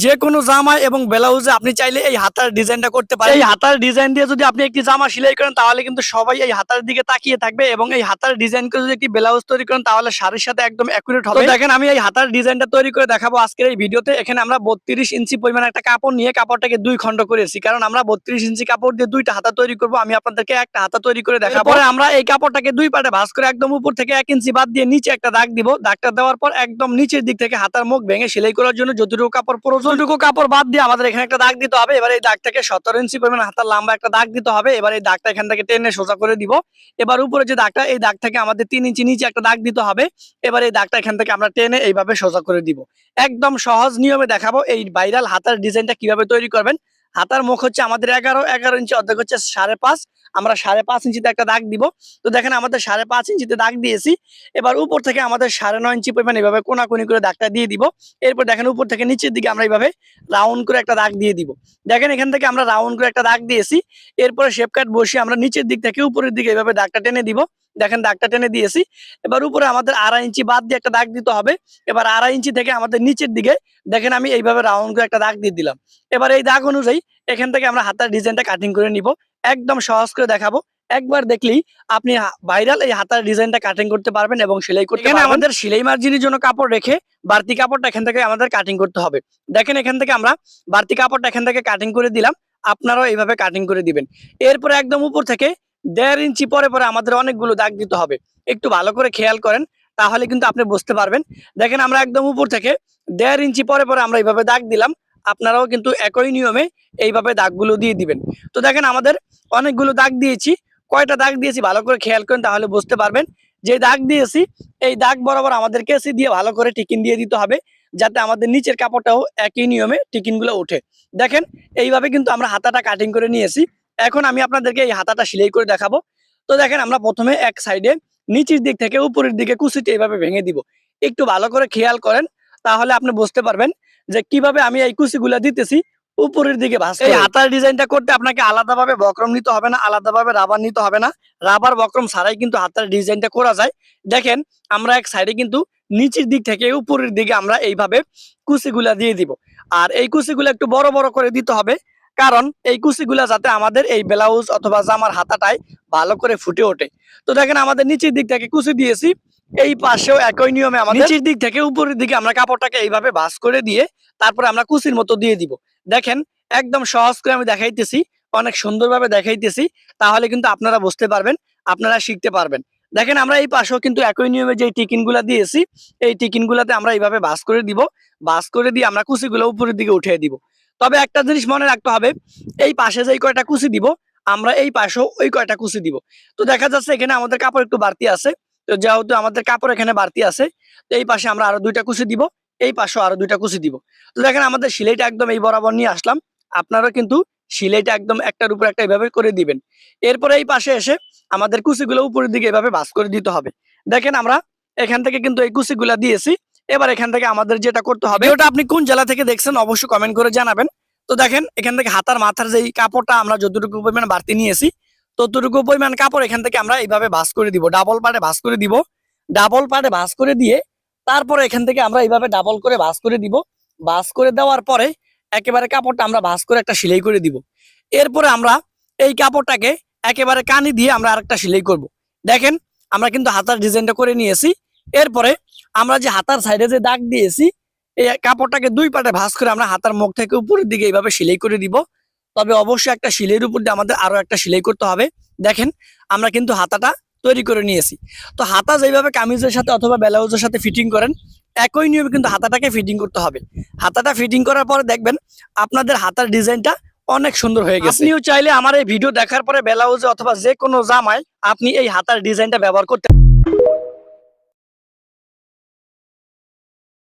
যে কোনো জামা এবং ব্লাউজে আপনি চাইলে এই হাতার ডিজাইনটা করতে পারেন। এই হাতার ডিজাইন দিয়ে যদি আপনি একটি জামা সেলাই করেন তাহলে কিন্তু সবাই এই হাতার দিকে তাকিয়ে থাকবে, এবং এই হাতার ডিজাইন করে যদি একটি ব্লাউজ তৈরি করেন তাহলে শাড়ির সাথে একদম অ্যাকুরেট হবে। দেখেন আমি এই হাতার ডিজাইনটা তৈরি করে দেখাবো আজকের এই ভিডিওতে। এখানে আমরা 32 ইঞ্চি পরিমাণ একটা কাপড় নিয়ে কাপড়টাকে 2 খণ্ড করেছি, কারণ আমরা 32 ইঞ্চি কাপড় দিয়ে 2টা হাতা তৈরি করব। আমি আপনাদেরকে একটা হাতা তৈরি করে দেখাবো। পরে আমরা এই কাপড়টাকে 2 পার্টে ভাঁজ করে একদম উপর থেকে 1 ইঞ্চি বাদ দিয়ে নিচে একটা দাগ দিব। দাগটা দেওয়ার পর একদম নিচের দিক থেকে হাতার মুখ ভেঙে সেলাই করার জন্য যতটুকু কাপড় প্রয়োজন ততটুকু কাপড় বাদ দিয়ে আমাদের এখানে একটা দাগ দিতে হবে। এবার এই দাগটাকে 17 ইঞ্চি পরিমাণ হাতার লম্বা একটা দাগ দিতে হবে। এবার এই দাগটা এখান থেকে টেনে সোজা করে দিব। এবার উপরে যে দাগটা, এই দাগ থেকে আমাদের 3 ইঞ্চি নিচে একটা দাগ দিতে হবে। এবার এই দাগটা এখান থেকে আমরা টেনে এইভাবে সোজা করে দিব। একদম সহজ নিয়মে দেখাবো এই ভাইরাল হাতার ডিজাইনটা কিভাবে তৈরি করবেন। হাতার মুখ হচ্ছে আমাদের 11 ইঞ্চি, অর্ধেক হচ্ছে 5.5। আমরা 5.5 ইঞ্চিতে একটা দাগ দিব। তো দেখেন আমাদের 5.5 ইঞ্চিতে দাগ দিয়েছি। এবার উপর থেকে আমাদের 9.5 ইঞ্চি পরিমাণ এইভাবে কোনাকুনি করে দাগটা দিয়ে দিব। এরপর দেখেন উপর থেকে নিচের দিকে আমরা এইভাবে রাউন্ড করে একটা দাগ দিয়ে দিব। দেখেন এখান থেকে আমরা রাউন্ড করে একটা দাগ দিয়েছি। এরপরে শেপ কাট বসিয়ে আমরা নিচের দিক থেকে উপরের দিকে এইভাবে দাগটা টেনে দিব। দেখেন দাগটা টেনে দিয়েছি। এবার উপরে আমাদের 2.5 ইঞ্চি বাদ দিয়ে একটা দাগ দিতে হবে। এবার 2.5 ইঞ্চি থেকে আমাদের নিচের দিকে দেখেন আমি এইভাবে রাউন্ড করে একটা দাগ দিয়ে দিলাম। এবার এই দাগ অনুযায়ী এখান থেকে আমরা হাতার ডিজাইনটা কাটিং করে নিব। একদম সহজ করে দেখাবো, একবার দেখলেই আপনি ভাইরাল এই হাতার ডিজাইনটা কাটিং করতে পারবেন এবং সেলাই করতে পারবেন। আমাদের সেলাই মার্জিনের জন্য কাপড় রেখে বাড়তি কাপড়টা এখান থেকে আমাদের কাটিং করতে হবে। দেখেন এখান থেকে আমরা বাড়তি কাপড়টা এখান থেকে কাটিং করে দিলাম, আপনারাও এইভাবে কাটিং করে দিবেন। এরপরে একদম উপর থেকে 1.5 ইঞ্চি পরে পরে আমাদের অনেকগুলো দাগ দিতে হবে। একটু ভালো করে খেয়াল করেন, তাহলে কিন্তু আপনি বুঝতে পারবেন। দেখেন আমরা একদম উপর থেকে 1.5 ইঞ্চি পরে পরে আমরা এইভাবে দাগ দিলাম। আপনারাও কিন্তু একই নিয়মে এইভাবে দাগগুলো দিয়ে দিবেন। তো দেখেন আমাদের অনেকগুলো দাগ দিয়েছি। কয়টা দাগ দিয়েছি ভালো করে খেয়াল করেন, তাহলে বুঝতে পারবেন। যে দাগ দিয়েছি এই দাগ বরাবর আমাদের কেসি দিয়ে ভালো করে টিকিন দিয়ে দিতে হবে, যাতে আমাদের নিচের কাপড়টাও একই নিয়মে টিকিনগুলো ওঠে। দেখেন এইভাবে কিন্তু আমরা হাতাটা কাটিং করে নিয়েছি। এখন আমি আপনাদেরকে এই হাতাটা সেলাই করে দেখাবো। তো দেখেন আমরা প্রথমে এক সাইডে নিচের দিক থেকে উপরের দিকে কুচিটা এইভাবে ভেঙে দিব। একটু ভালো করে খেয়াল করেন, তাহলে আপনি বুঝতে পারবেন যে কিভাবে আমি এই কুচিগুলা দিতেছি উপরের দিকে ভাঁজ করে। এই হাতার ডিজাইনটা করতে আপনাকে আলাদাভাবে বক্রম নিতে হবে না, আলাদাভাবে রাবার নিতে হবে না। রাবার বক্রম ছাড়াই কিন্তু হাতার ডিজাইনটা করা যায়। দেখেন আমরা এক সাইডে কিন্তু নিচের দিক থেকে উপরের দিকে আমরা এইভাবে কুচিগুলা দিয়ে দিব। আর এই কুচিগুলা একটু বড় বড় করে দিতে হবে, কারণ এই কুচিগুলা যাতে আমাদের এই ব্লাউজ অথবা জামার হাতাটায় ভালো করে ফুটে ওঠে। তো দেখেন আমাদের নিচের দিক থেকে কুচি দিয়েছি, এই পাশেও একই নিয়মে আমাদের নিচের দিক থেকে উপরের দিকে আমরা কাপড়টাকে এইভাবে ভাঁজ করে দিয়ে তারপরে আমরা কুচির মতো দিয়ে দিব। দেখেন একদম সহজ করে আমি দেখাইতেছি, অনেক সুন্দরভাবে দেখাইতেছি, তাহলে কিন্তু আপনারা বুঝতে পারবেন, আপনারা শিখতে পারবেন। দেখেন আমরা এই পাশেও কিন্তু একই নিয়মে যে টিকিনগুলা দিয়েছি এই টিকিনগুলাতে আমরা এইভাবে ভাঁজ করে দিব। ভাঁজ করে দিয়ে আমরা কুচিগুলো উপরের দিকে উঠিয়ে দিব। তবে একটা জিনিস মনে রাখতে হবে, এই পাশে যে কয়টা কুচি দিব আমরা এই পাশেও ওই কয়টা কুচি দিব। তো দেখা যাচ্ছে এখানে আমাদের কাপড় একটু বাড়তি আছে, তো যেহেতু আমাদের কাপড় এখানে বাড়তি আছে, তো এই পাশে আমরা আরো 2টা কুচি দিব, এই পাশেও আরো 2টা কুচি দিব। তো দেখেন আমাদের সেলাইটা একদম এই বরাবর নিয়ে আসলাম। আপনারা কিন্তু সেলাইটা একদম একটার উপর একটা এইভাবে করে দিবেন। এরপরে এই পাশে এসে আমাদের কুচিগুলো উপরের দিকে এইভাবে ভাঁজ করে দিতে হবে। দেখেন আমরা এখান থেকে কিন্তু এই কুচিগুলা দিয়েছি। এবার এখান থেকে আমাদের যেটা করতে হবে, ওটা আপনি কোন জেলা থেকে দেখছেন অবশ্যই কমেন্ট করে জানাবেন। তো দেখেন এখান থেকে হাতার মাথার যে কাপড়টা আমরা যতটুকু পরিমাণ বাড়তি নিয়েছি ততটুকু পরিমাণ কাপড় এখান থেকে আমরা এইভাবে ভাঁজ করে দিব, ডাবল পার্টে ভাঁজ করে দিব। ডাবল পার্টে ভাঁজ করে দিয়ে তারপরে এখান থেকে আমরা এইভাবে ডাবল করে ভাঁজ করে দিব। ভাঁজ করে দেওয়ার পরে একেবারে কাপড়টা আমরা ভাঁজ করে একটা সেলাই করে দিব। এরপরে আমরা এই কাপড়টাকে একেবারে কানি দিয়ে আমরা আরেকটা সেলাই করব। দেখেন আমরা কিন্তু হাতার ডিজাইনটা করে নিয়েছি। এরপরে আমরা যে হাতার সাইডে যে দাগ দিয়েছি এই কাপড়টাকে 2 পার্টে ভাঁজ করে আমরা হাতার মুখ থেকে উপরের দিকে এইভাবে সেলাই করে দিব। তবে অবশ্যই একটা সেলাইয়ের উপর দিয়ে আমাদের আরো একটা সেলাই করতে হবে। দেখেন আমরা কিন্তু হাতাটা তৈরি করে নিয়েছি। তো হাতা যেভাবে কামিজের সাথে অথবা ব্লাউজের সাথে ফিটিং করেন একই নিয়মে কিন্তু হাতাটাকে ফিটিং করতে হবে। হাতাটা ফিটিং করার পরে দেখবেন আপনাদের হাতার ডিজাইনটা অনেক সুন্দর হয়ে গেছে। আপনিও চাইলে আমার এই ভিডিও দেখার পরে ব্লাউজে অথবা যে কোনো জামায় আপনি এই হাতার ডিজাইনটা ব্যবহার করতে